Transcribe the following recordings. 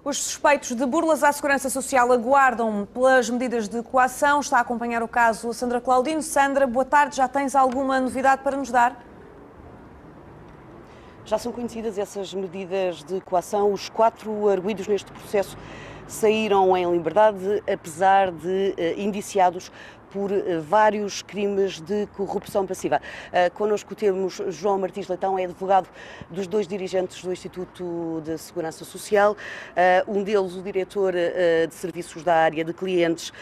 Os suspeitos de burlas à segurança social aguardam pelas medidas de coação. Está a acompanhar o caso a Sandra Claudino. Sandra, boa tarde. Já tens alguma novidade para nos dar? Já são conhecidas essas medidas de coação. Os 4 arguidos neste processo saíram em liberdade, apesar de indiciados por vários crimes de corrupção passiva. Connosco temos João Martins Leitão, é advogado dos 2 dirigentes do Instituto de Segurança Social. Um deles, o diretor de serviços da área de clientes,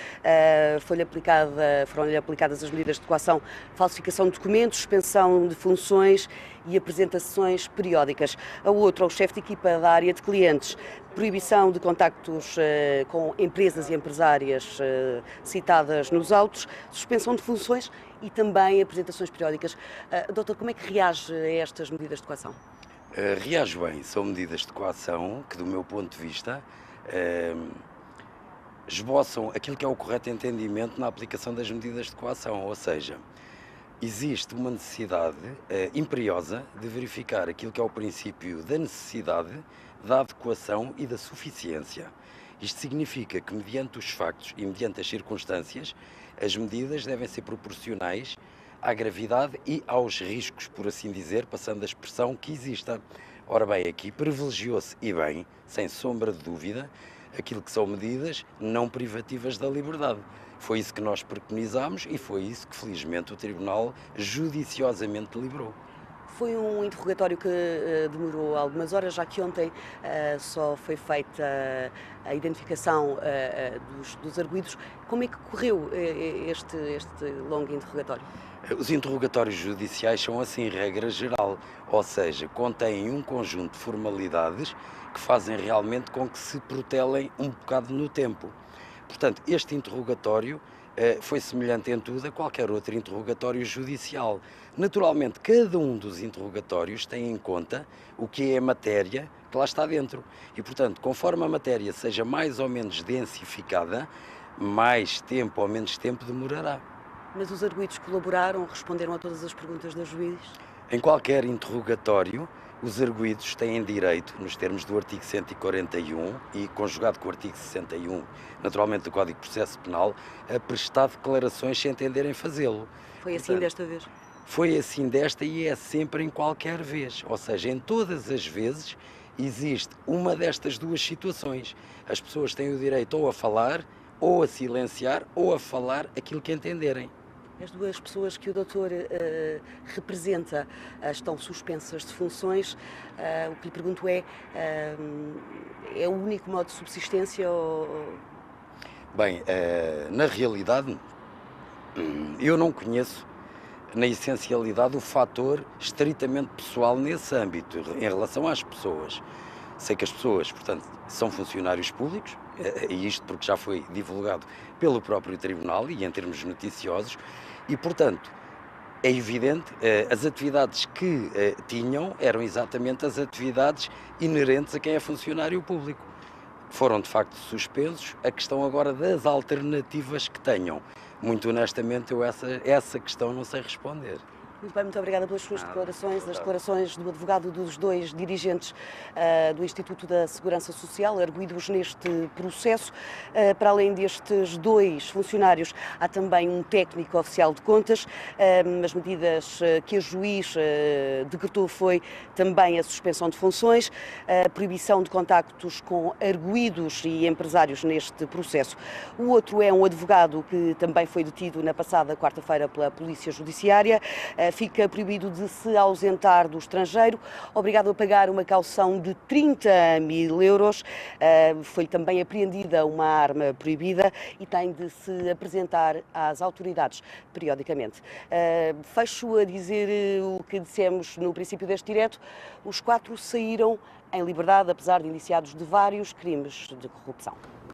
foram-lhe aplicadas as medidas de coação, falsificação de documentos, suspensão de funções e apresentações periódicas. A outro, o chefe de equipa da área de clientes, proibição de contactos com empresas e empresárias citadas nos autos, suspensão de funções e também apresentações periódicas. Doutor, como é que reage a estas medidas de coação? Reajo bem. São medidas de coação que, do meu ponto de vista, esboçam aquilo que é o correto entendimento na aplicação das medidas de coação, ou seja, existe uma necessidade imperiosa de verificar aquilo que é o princípio da necessidade, da adequação e da suficiência. Isto significa que, mediante os factos e mediante as circunstâncias, as medidas devem ser proporcionais à gravidade e aos riscos, por assim dizer, passando a expressão que exista. Ora bem, aqui privilegiou-se, e bem, sem sombra de dúvida, aquilo que são medidas não privativas da liberdade. Foi isso que nós preconizámos e foi isso que, felizmente, o Tribunal judiciosamente deliberou. Foi um interrogatório que demorou algumas horas, já que ontem só foi feita a identificação dos arguidos. Como é que correu este longo interrogatório? Os interrogatórios judiciais são assim, regra geral, ou seja, contêm um conjunto de formalidades que fazem realmente com que se protelem um bocado no tempo. Portanto, este interrogatório foi semelhante em tudo a qualquer outro interrogatório judicial. Naturalmente, cada um dos interrogatórios tem em conta o que é a matéria que lá está dentro. E, portanto, conforme a matéria seja mais ou menos densificada, mais tempo ou menos tempo demorará. Mas os arguidos colaboraram, responderam a todas as perguntas da juiz? Em qualquer interrogatório, os arguidos têm direito, nos termos do artigo 141 e conjugado com o artigo 61, naturalmente do Código de Processo Penal, a prestar declarações sem entenderem fazê-lo. Foi assim desta vez? Foi assim desta e é sempre em qualquer vez. Ou seja, em todas as vezes existe uma destas duas situações. As pessoas têm o direito ou a falar, ou a silenciar, ou a falar aquilo que entenderem. As 2 pessoas que o doutor representa estão suspensas de funções. O que lhe pergunto é o único modo de subsistência ou... Bem, na realidade, eu não conheço, na essencialidade, o fator estritamente pessoal nesse âmbito, em relação às pessoas. Sei que as pessoas, portanto, são funcionários públicos, e isto porque já foi divulgado pelo próprio Tribunal e em termos noticiosos, e, portanto, é evidente, as atividades que tinham eram exatamente as atividades inerentes a quem é funcionário público. Foram, de facto, suspensos. A questão agora das alternativas que tenham. Muito honestamente, eu essa questão não sei responder. Muito bem, muito obrigada pelas suas declarações, as declarações do advogado dos 2 dirigentes do Instituto da Segurança Social, arguidos neste processo. Para além destes 2 funcionários, há também um técnico oficial de contas. As medidas que a juiz decretou foi também a suspensão de funções, a proibição de contactos com arguidos e empresários neste processo. O outro é um advogado que também foi detido na passada quarta-feira pela Polícia Judiciária. Fica proibido de se ausentar do estrangeiro, obrigado a pagar uma caução de 30.000 euros. Foi também apreendida uma arma proibida e tem de se apresentar às autoridades periodicamente. Fecho a dizer o que dissemos no princípio deste direto. Os 4 saíram em liberdade, apesar de indiciados de vários crimes de corrupção.